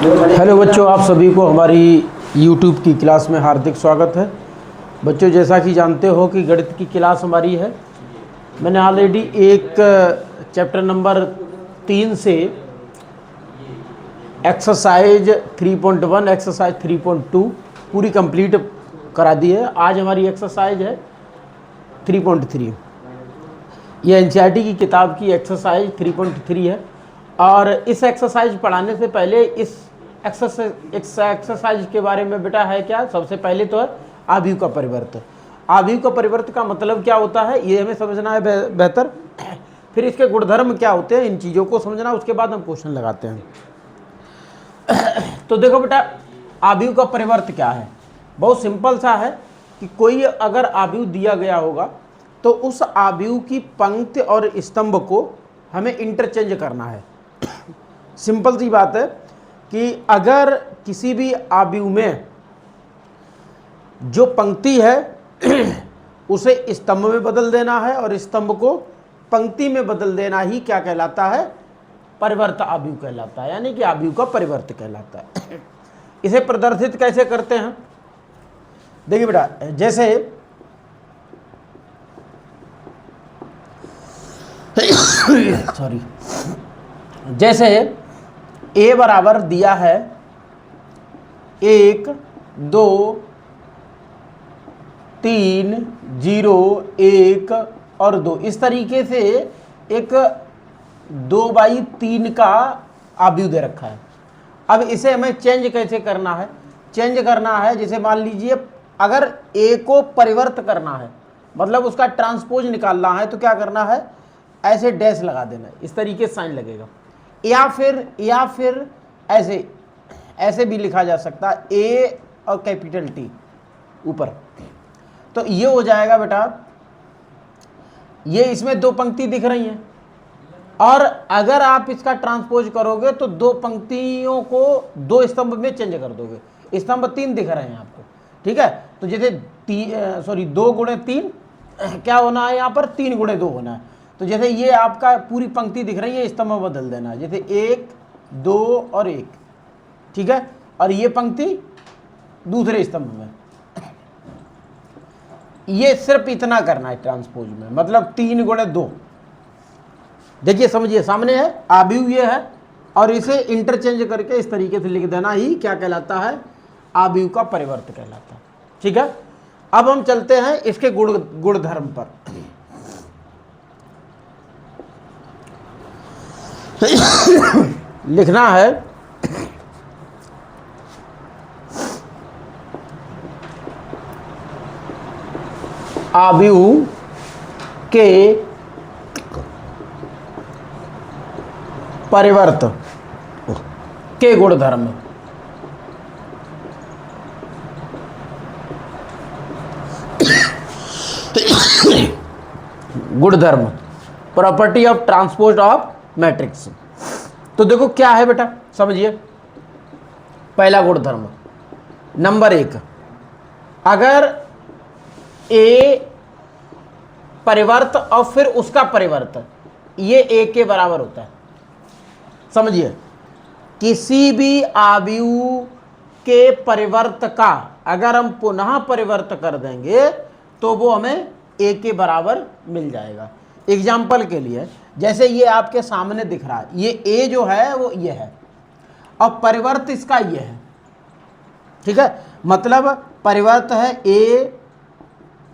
Hello बच्चों, आप सभी को हमारी YouTube की क्लास में हार्दिक स्वागत है। बच्चों, जैसा कि जानते हो कि गणित की क्लास हमारी है। मैंने ऑलरेडी एक चैप्टर नंबर 3 से एक्सरसाइज 3.1 एक्सरसाइज 3.2 पूरी कंप्लीट करा दी है। आज हमारी एक्सरसाइज है 3.3। यह एनसीईआरटी की किताब की एक्सरसाइज 3.3 है। और इस एक्सरसाइज पढ़ाने से पहले इस एक्सरसाइज के बारे में बेटा है क्या, सबसे पहले तो है आव्यूह का परिवर्त। आव्यूह का परिवर्त का मतलब क्या होता है ये हमें समझना है बेहतर। फिर इसके गुणधर्म क्या होते हैं, इन चीज़ों को समझना, उसके बाद हम क्वेश्चन लगाते हैं। तो देखो बेटा, आव्यूह का परिवर्त क्या है। बहुत सिंपल सा है कि कोई अगर आव्यूह दिया गया होगा तो उस आव्यूह की पंक्ति और स्तंभ को हमें इंटरचेंज करना है। सिंपल सी बात है कि अगर किसी भी आव्यूह में जो पंक्ति है उसे स्तंभ में बदल देना है और स्तंभ को पंक्ति में बदल देना ही क्या कहलाता है, परिवर्त आव्यूह कहलाता है, यानी कि आव्यूह का परिवर्त कहलाता है। इसे प्रदर्शित कैसे करते हैं, देखिए बेटा, जैसे सॉरी, जैसे a बराबर दिया है 1 2 3 0 1 और 2, इस तरीके से एक 2/3 का आव्यूह दे रखा है। अब इसे हमें चेंज कैसे करना है, चेंज करना है जैसे मान लीजिए अगर a को परिवर्त करना है, मतलब उसका ट्रांसपोज निकालना है, तो क्या करना है, ऐसे डैश लगा देना है, इस तरीके से साइन लगेगा। या फिर ऐसे भी लिखा जा सकता है A और कैपिटल T ऊपर। तो ये हो जाएगा बेटा, ये इसमें दो पंक्ति दिख रही हैं और अगर आप इसका ट्रांसपोज करोगे तो दो पंक्तियों को दो स्तंभ में चेंज कर दोगे। स्तंभ 3 दिख रहे हैं आपको, ठीक है। तो जैसे 2 गुणे 3 क्या होना है, यहाँ पर 3 गुणे 2 होना है। तो जैसे ये आपका पूरी पंक्ति दिख रही है, स्तंभ में बदल देना है, जैसे 1 2 और 1, ठीक है। और ये पंक्ति दूसरे स्तंभ में, ये सिर्फ इतना करना है ट्रांसपोज में, मतलब 3 गुणे 2। देखिए समझिए, सामने है आव्यूह ये है और इसे इंटरचेंज करके इस तरीके से लिख देना ही क्या कहलाता है, आव्यूह का परिवर्त कहलाता है, ठीक है। अब हम चलते हैं इसके गुणधर्म पर। लिखना है आव्यूह के परिवर्त के गुणधर्म। गुणधर्म, property of transpose of matrix. तो देखो क्या है बेटा, समझिए। पहला गुणधर्म नंबर 1, अगर A परिवर्त और फिर उसका परिवर्त ये A के बराबर होता है। समझिए, किसी भी आव्यूह के परिवर्त का अगर हम पुनः परिवर्त कर देंगे तो वो हमें A के बराबर मिल जाएगा। एग्जाम्पल के लिए जैसे ये आपके सामने दिख रहा है, ये A जो है वो ये है और परिवर्त इसका ये है, ठीक है। मतलब परिवर्त है A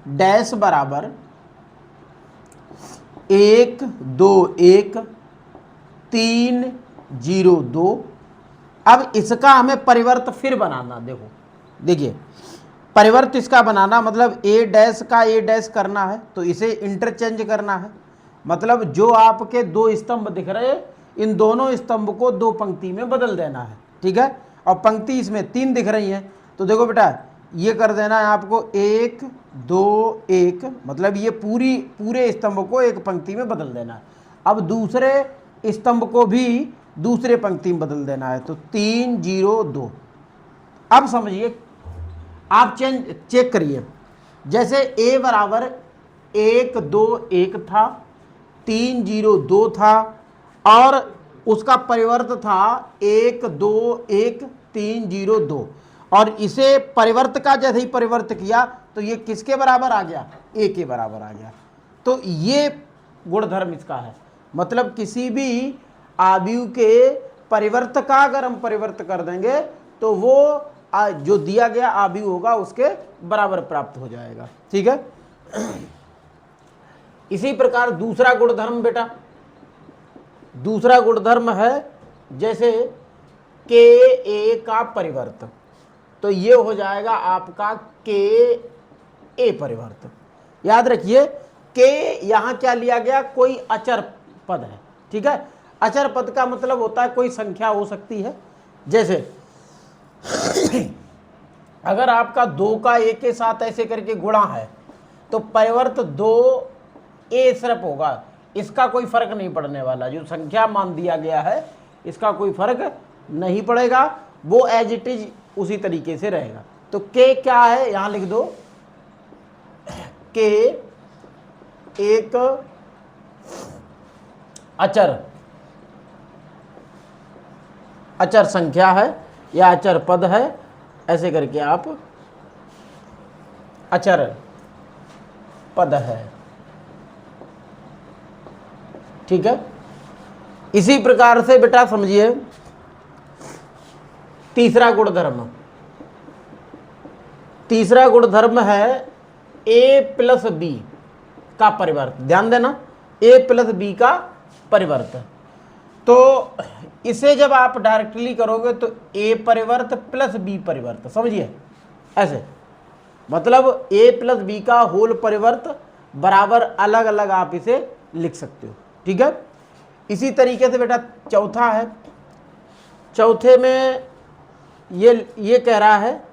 डैश बराबर 1 2 1 3 0 2। अब इसका हमें परिवर्त फिर बनाना, देखिए परिवर्त इसका बनाना मतलब A डैश का A डैश करना है, तो इसे इंटरचेंज करना है। मतलब जो आपके दो स्तंभ दिख रहे हैं, इन दोनों स्तंभ को दो पंक्ति में बदल देना है, ठीक है। और पंक्ति इसमें 3 दिख रही हैं, तो देखो बेटा ये कर देना है आपको 1 2 1, मतलब ये पूरे स्तंभ को एक पंक्ति में बदल देना है। अब दूसरे स्तंभ को भी दूसरे पंक्ति में बदल देना है, तो 3 0 2। अब समझिए, आप चेक करिए, जैसे A बराबर 1 2 1 था, 3 0 2 था और उसका परिवर्त था 1 2 1 3 0 2, और इसे परिवर्त का जैसे ही परिवर्त किया तो ये किसके बराबर आ गया, ए के बराबर आ गया। तो ये गुणधर्म इसका है, मतलब किसी भी आव्यूह के परिवर्त का अगर हम परिवर्त कर देंगे तो वो जो दिया गया आव्यूह होगा उसके बराबर प्राप्त हो जाएगा। ठीक है। इसी प्रकार दूसरा गुणधर्म बेटा, दूसरा गुणधर्म है जैसे के ए का परिवर्त, तो ये हो जाएगा आपका के ए परिवर्त। याद रखिए के यहां क्या लिया गया, कोई अचर पद है। ठीक है, अचर पद का मतलब होता है कोई संख्या हो सकती है। जैसे अगर आपका 2 का ए के साथ ऐसे करके गुणा है तो परिवर्त 2 ए सिर्फ होगा, इसका कोई फर्क नहीं पड़ने वाला। जो संख्या मान दिया गया है इसका कोई फर्क नहीं पड़ेगा, वो एज इट इज उसी तरीके से रहेगा। तो के क्या है यहां लिख दो, के एक अचर संख्या है या अचर पद है, ऐसे करके आप अचर पद है। ठीक है। इसी प्रकार से बेटा समझिए तीसरा गुणधर्म, तीसरा गुणधर्म है a प्लस बी का परिवर्त। ध्यान देना, a प्लस बी का परिवर्त। तो इसे जब आप डायरेक्टली करोगे तो a परिवर्त प्लस b परिवर्त, समझिए ऐसे, मतलब a प्लस बी का होल परिवर्त बराबर अलग अलग आप इसे लिख सकते हो। ठीक है। इसी तरीके से बेटा चौथा है, चौथे में ये कह रहा है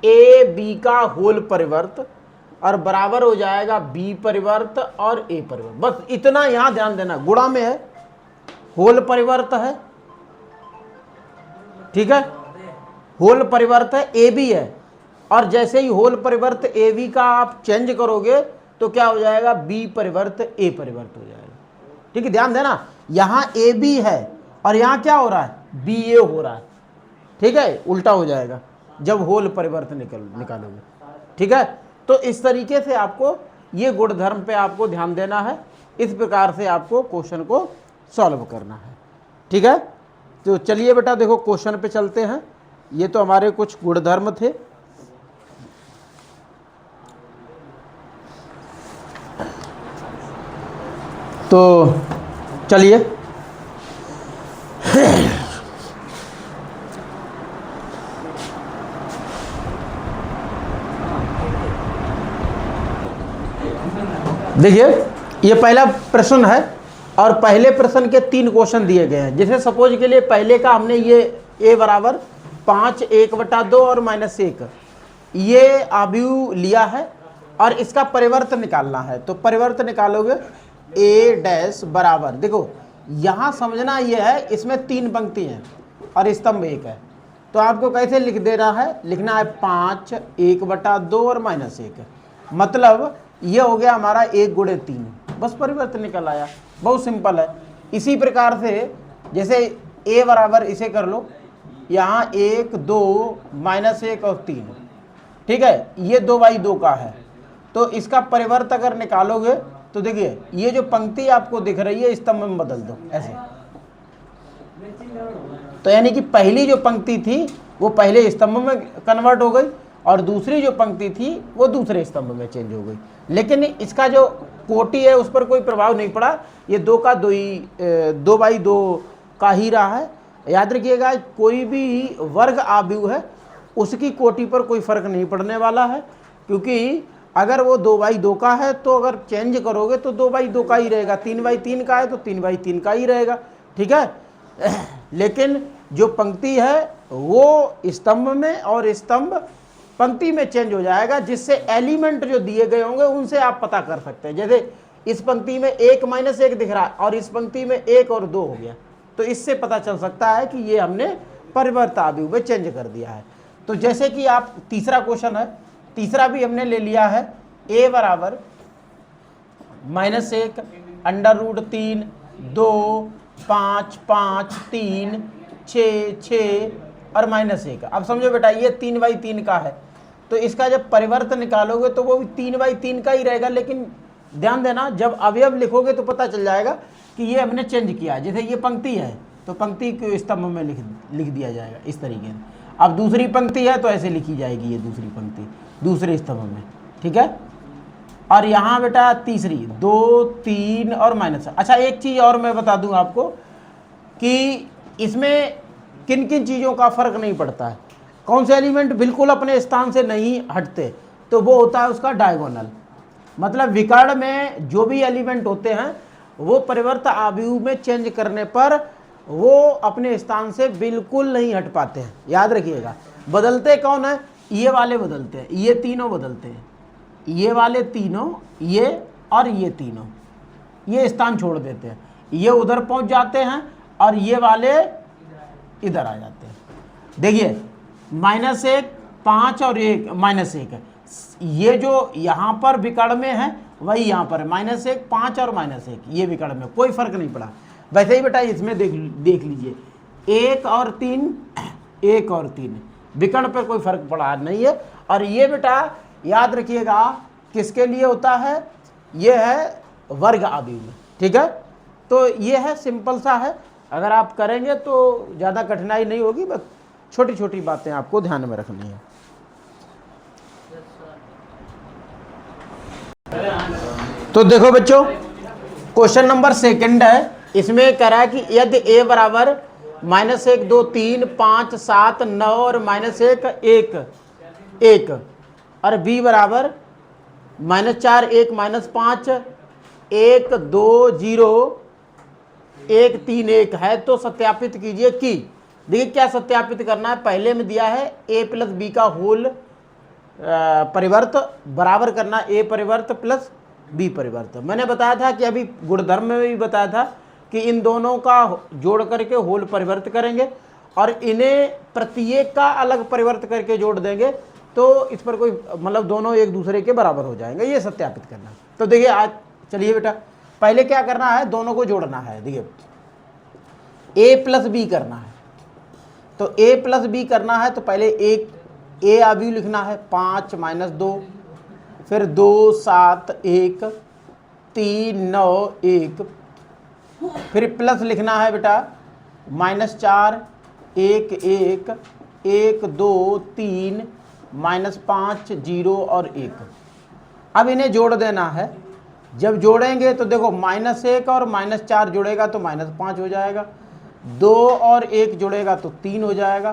ए बी का होल परिवर्त और बराबर हो जाएगा बी परिवर्त और ए परिवर्त। बस इतना यहां ध्यान देना, गुणा में है, होल परिवर्त है। ठीक है, होल परिवर्त है, ए बी है, और जैसे ही होल परिवर्त ए बी का आप चेंज करोगे तो क्या हो जाएगा, बी परिवर्त ए परिवर्त हो जाएगा। ठीक है, ध्यान देना, यहां ए बी है और यहां क्या हो रहा है, बी ए हो रहा है। ठीक है, उल्टा हो जाएगा जब होल परिवर्त निकालोगे। ठीक है, तो इस तरीके से आपको ये गुणधर्म पे आपको ध्यान देना है, इस प्रकार से आपको क्वेश्चन को सॉल्व करना है। ठीक है, तो चलिए बेटा देखो क्वेश्चन पे चलते हैं। ये तो हमारे कुछ गुणधर्म थे। तो चलिए देखिए, ये पहला प्रश्न है और पहले प्रश्न के 3 क्वेश्चन दिए गए हैं। जैसे सपोज के लिए पहले का हमने ये a बराबर 5 1/2 और -1 ये आव्यूह लिया है और इसका परिवर्त निकालना है। तो परिवर्त निकालोगे a डैश बराबर, देखो यहाँ समझना ये है, इसमें 3 पंक्ति हैं और स्तंभ 1 है। तो आपको कैसे लिख देना है, लिखना है 5 1/2 और -1, मतलब ये हो गया हमारा 1 × 3, बस परिवर्तन निकल आया, बहुत सिंपल है। इसी प्रकार से जैसे a बराबर इसे कर लो, यहाँ 1 2 -1 और 3, ठीक है, ये 2/2 का है। तो इसका परिवर्त अगर निकालोगे तो देखिए ये जो पंक्ति आपको दिख रही है स्तंभ में बदल दो ऐसे, तो यानी कि पहली जो पंक्ति थी वो पहले स्तंभ में कन्वर्ट हो गई और दूसरी जो पंक्ति थी वो दूसरे स्तंभ में चेंज हो गई। लेकिन इसका जो कोटि है उस पर कोई प्रभाव नहीं पड़ा, ये 2 का 2 ही 2/2 का ही रहा है। याद रखिएगा, कोई भी वर्ग आव्यूह है उसकी कोटि पर कोई फर्क नहीं पड़ने वाला है, क्योंकि अगर वो 2/2 का है तो अगर चेंज करोगे तो 2/2 का ही रहेगा, 3/3 का है तो 3/3 का ही रहेगा। ठीक है, लेकिन जो पंक्ति है वो स्तंभ में और स्तंभ पंक्ति में चेंज हो जाएगा, जिससे एलिमेंट जो दिए गए होंगे उनसे आप पता कर सकते हैं। जैसे इस पंक्ति में 1 -1 दिख रहा है और इस पंक्ति में 1 और 2 हो गया, तो इससे पता चल सकता है कि ये हमने परिवर्त आव्यूह में चेंज कर दिया है। तो जैसे कि आप तीसरा क्वेश्चन है, तीसरा भी हमने ले लिया है, a बराबर -1 √3 2 5 5 3 6 6 और -1। अब समझो बेटा ये 3/3 का है, तो इसका जब परिवर्त निकालोगे तो वो भी 3/3 का ही रहेगा। लेकिन ध्यान देना, जब अवयव लिखोगे तो पता चल जाएगा कि ये हमने चेंज किया। जैसे ये पंक्ति है तो पंक्ति को स्तंभ में लिख दिया जाएगा इस तरीके से। अब दूसरी पंक्ति है तो ऐसे लिखी जाएगी, ये दूसरी पंक्ति दूसरे स्तंभ में, ठीक है। और यहाँ बेटा तीसरी 2 3 और -। अच्छा एक चीज़ और मैं बता दूं आपको कि इसमें किन किन चीज़ों का फर्क नहीं पड़ता है, कौन से एलिमेंट बिल्कुल अपने स्थान से नहीं हटते, तो वो होता है उसका डायगोनल। मतलब विकर्ण में जो भी एलिमेंट होते हैं वो परिवर्त आव्यूह में चेंज करने पर वो अपने स्थान से बिल्कुल नहीं हट पाते हैं। याद रखिएगा, बदलते कौन है, ये वाले बदलते हैं, ये तीनों बदलते हैं, ये वाले तीनों, ये और ये तीनों, ये स्थान छोड़ देते हैं, ये उधर पहुंच जाते हैं और ये वाले इधर आ जाते हैं। देखिए -1 5 और 1 -1 है, ये जो यहाँ पर विकर्ण में है वही यहाँ पर है, -1 5 और -1, ये विकर्ण में कोई फर्क नहीं पड़ा। वैसे ही बेटा इसमें देख लीजिए 1 और 3 1 और 3, विकर्ण पर कोई फर्क पड़ा नहीं है। और ये बेटा याद रखिएगा किसके लिए होता है, ये है वर्ग आव्यूह में, ठीक है। तो ये है, सिंपल सा है, अगर आप करेंगे तो ज़्यादा कठिनाई नहीं होगी, बस छोटी छोटी बातें आपको ध्यान में रखनी है। तो देखो बच्चों, क्वेश्चन नंबर 2 है, इसमें कह रहा है कि यदि a बराबर -1 2 3 5 7 9 और -1 1 1 और b बराबर -4 1 -5 1 2 0 1 3 1 है तो सत्यापित कीजिए कि। देखिए क्या सत्यापित करना है, पहले में दिया है a प्लस बी का होल परिवर्त बराबर करना a परिवर्त प्लस b परिवर्त। मैंने बताया था कि अभी गुणधर्म में भी बताया था कि इन दोनों का जोड़ करके होल परिवर्त करेंगे और इन्हें प्रत्येक का अलग परिवर्त करके जोड़ देंगे तो इस पर कोई मतलब दोनों एक दूसरे के बराबर हो जाएंगे, ये सत्यापित करना। तो देखिए आज चलिए बेटा, पहले क्या करना है, दोनों को जोड़ना है। देखिए a प्लस बी करना है, तो a प्लस बी करना है तो पहले एक a आव्यूह लिखना है, 5 -2, फिर 2 7 1 3 9 1, फिर प्लस लिखना है बेटा -4 1 1 1 2 3 -5 0 और 1। अब इन्हें जोड़ देना है। जब जोड़ेंगे तो देखो -1 और -4 जुड़ेगा तो -5 हो जाएगा, 2 और 1 जुड़ेगा तो 3 हो जाएगा,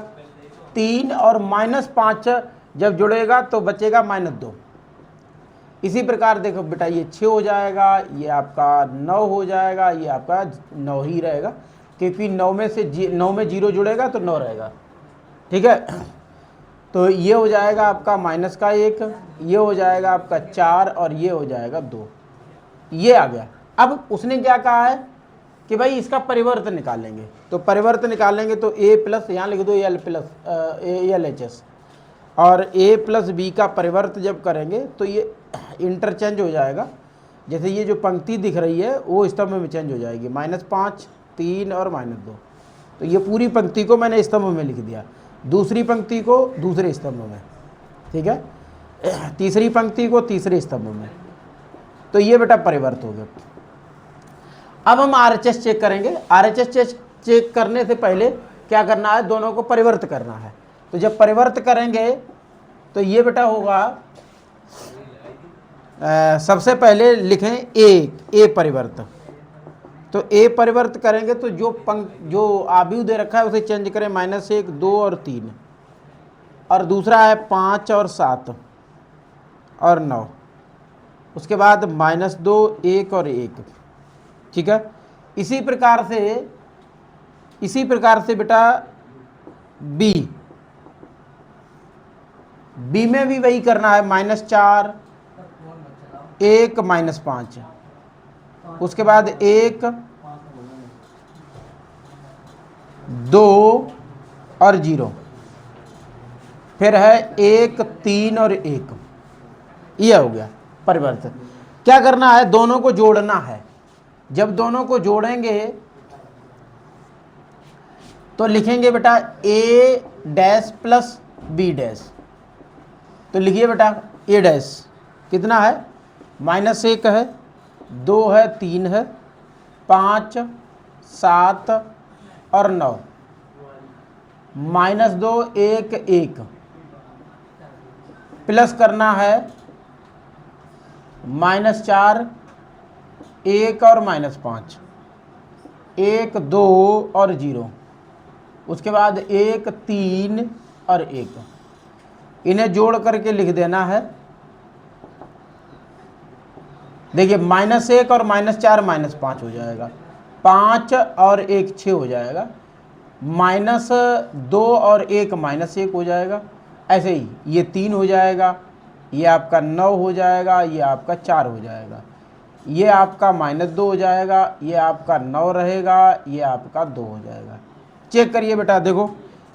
3 और -5 जब जुड़ेगा तो बचेगा -2। इसी प्रकार देखो बेटा ये 6 हो जाएगा, ये आपका 9 हो जाएगा, ये आपका 9 ही रहेगा क्योंकि 9 में 0 जुड़ेगा तो 9 रहेगा, ठीक है। तो ये हो जाएगा आपका -1, ये हो जाएगा आपका 4 और ये हो जाएगा 2, ये आ गया। अब उसने क्या कहा है कि भाई इसका परिवर्त निकालेंगे, तो परिवर्त निकालेंगे तो a प्लस यहाँ लिख दो l प्लस LHS, और a प्लस बी का परिवर्त जब करेंगे तो ये इंटरचेंज हो जाएगा। जैसे ये जो पंक्ति दिख रही है वो स्तंभ में चेंज हो जाएगी, -5 3 और -2। तो ये पूरी पंक्ति को मैंने स्तंभ में लिख दिया, दूसरी पंक्ति को दूसरे स्तंभ में, ठीक है, तीसरी पंक्ति को तीसरे स्तंभ में। तो ये बेटा परिवर्त हो गया। अब हम RHS चेक करेंगे। RHS चेक करने से पहले क्या करना है, दोनों को परिवर्त करना है। तो जब परिवर्त करेंगे तो ये बेटा होगा, सबसे पहले लिखें a परिवर्त। तो a परिवर्त करेंगे तो जो आव्यूह दे रखा है उसे चेंज करें, -1 2 और 3, और दूसरा है 5 और 7 और 9, उसके बाद -2 1 और 1, ठीक है। इसी प्रकार से बेटा बी में भी वही करना है, -4 1 -5, उसके बाद 1 2 और 0, फिर है 1 3 और 1, ये हो गया परिवर्तन। क्या करना है, दोनों को जोड़ना है। जब दोनों को जोड़ेंगे तो लिखेंगे बेटा ए डैश प्लस बी डैश। तो लिखिए बेटा ए डैश कितना है, -1 है, 2 है, 3 है, 5, 7 और 9, -2, 1, 1, प्लस करना है -4, 1 और -5, 1, 2 और 0, उसके बाद 1, 3 और 1, इन्हें जोड़ करके लिख देना है। देखिए -1 और -4 -5 हो जाएगा, 5 और 1 6 हो जाएगा, -2 और 1 -1 हो जाएगा। ऐसे ही ये 3 हो जाएगा, ये आपका 9 हो जाएगा, ये आपका 4 हो जाएगा, ये आपका -2 हो जाएगा, ये आपका 9 रहेगा, ये आपका 2 हो जाएगा। चेक करिए बेटा, देखो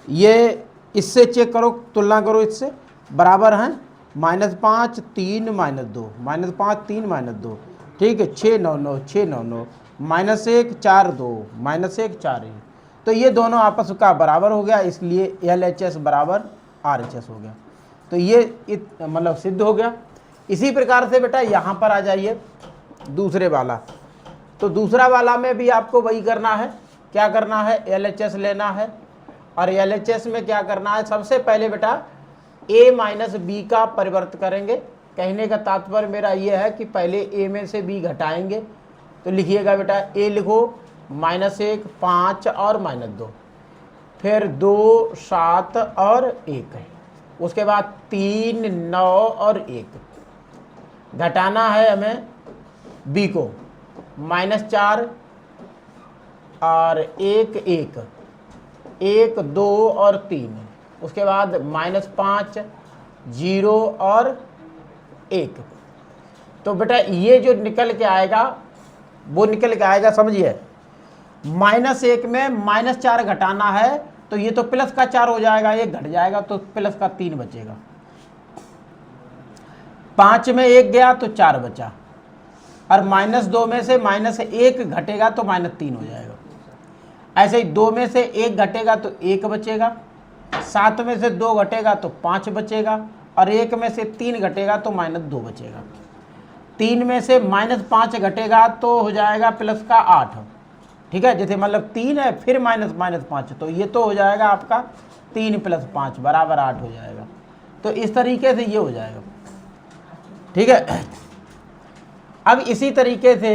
ये इससे चेक करो, तुलना करो, इससे बराबर हैं -5 3 -2, -5 3 -2, ठीक है, 6 9 9 6 9 9, -1 4 2, -1 4 1। तो ये दोनों आपस का बराबर हो गया, इसलिए LHS बराबर RHS हो गया। तो ये मतलब सिद्ध हो गया। इसी प्रकार से बेटा यहाँ पर आ जाइए दूसरे वाला। तो दूसरा वाला में भी आपको वही करना है, क्या करना है, LHS लेना है। और LHS में क्या करना है, सबसे पहले बेटा A माइनस बी का परिवर्त करेंगे। कहने का तात्पर्य मेरा ये है कि पहले A में से B घटाएंगे। तो लिखिएगा बेटा A लिखो -1 5 और -2, फिर 2 7 और 1, उसके बाद 3 9 और 1। घटाना है हमें B को, -4 और 1 1, 1 2 और 3, उसके बाद -5 0 और 1। तो बेटा ये जो निकल के आएगा वो निकल के आएगा, समझिए। -1 में -4 घटाना है तो ये तो प्लस का 4 हो जाएगा, 1 घट जाएगा तो प्लस का 3 बचेगा। 5 में 1 गया तो 4 बचा, और -2 में से -1 घटेगा तो -3 हो जाएगा। ऐसे ही 2 में से 1 घटेगा तो 1 बचेगा, 7 में से 2 घटेगा तो 5 बचेगा, और 1 में से 3 घटेगा तो -2 बचेगा। 3 में से -5 घटेगा तो हो जाएगा प्लस का 8, ठीक है। जैसे मतलब 3 है फिर -5, तो ये तो हो जाएगा आपका 3 + 5 बराबर 8 हो जाएगा। तो इस तरीके से ये हो जाएगा, ठीक है। अब इसी तरीके से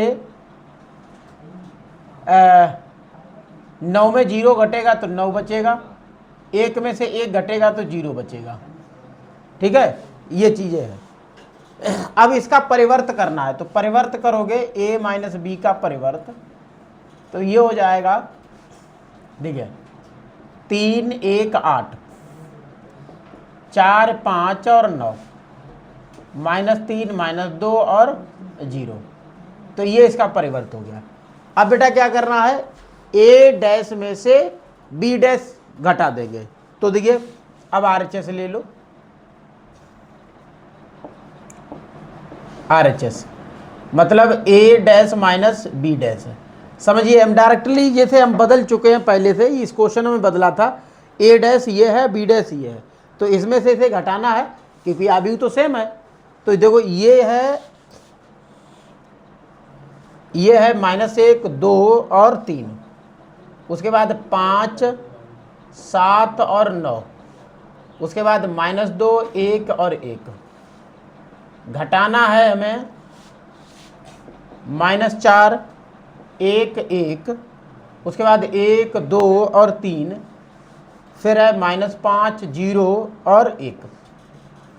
9 में 0 घटेगा तो 9 बचेगा, 1 में से 1 घटेगा तो 0 बचेगा, ठीक है। ये चीज़ें हैं। अब इसका परिवर्त करना है, तो परिवर्त करोगे A माइनस बी का परिवर्त, तो ये हो जाएगा, देखिए 3 1 8, 4 5 और 9, -3 -2 और 0। तो ये इसका परिवर्त हो गया। अब बेटा क्या करना है, A डैश में से B डैश घटा देंगे। तो देखिए अब RHS ले लो, RHS मतलब A dash minus B dash है। समझिए, हम डायरेक्टली जैसे हम बदल चुके हैं पहले से, इस क्वेश्चन में बदला था, A डैश ये है, B डैश ये है, तो इसमें से इसे घटाना है क्योंकि अभी तो सेम है। तो देखो ये है -1 2 और 3, उसके बाद 5 7 और 9, उसके बाद -2 1 और 1। घटाना है हमें -4 1 1, उसके बाद 1 2 और 3, फिर है -5 0 और 1,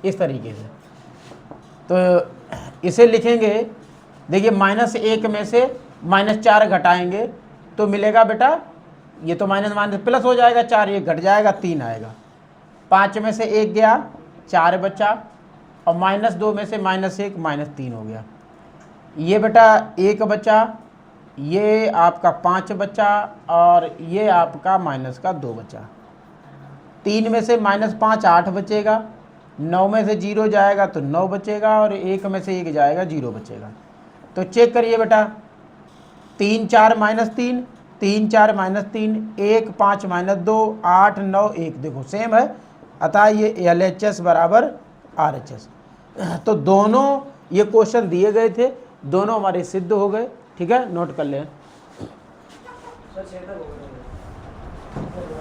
इस तरीके से। तो इसे लिखेंगे, देखिए -1 में से -4 घटाएंगे तो मिलेगा बेटा, ये तो माइनस माइनस प्लस हो जाएगा, 4 1 घट जाएगा 3 आएगा। 5 में से 1 गया 4 बचा, और -2 में से -1 -3 हो गया। ये बेटा 1 बचा, ये आपका 5 बचा, और ये आपका -2 बचा। 3 में से -5 8 बचेगा, 9 में से 0 जाएगा तो 9 बचेगा, और 1 में से 1 जाएगा 0 बचेगा। तो चेक करिए बेटा, 3 4 -3, 3 4 -3, 1 5 -2, 8 9 1, देखो सेम है। अतः ये LHS बराबर RHS। तो दोनों ये क्वेश्चन दिए गए थे, दोनों हमारे सिद्ध हो गए। ठीक है, नोट कर लें।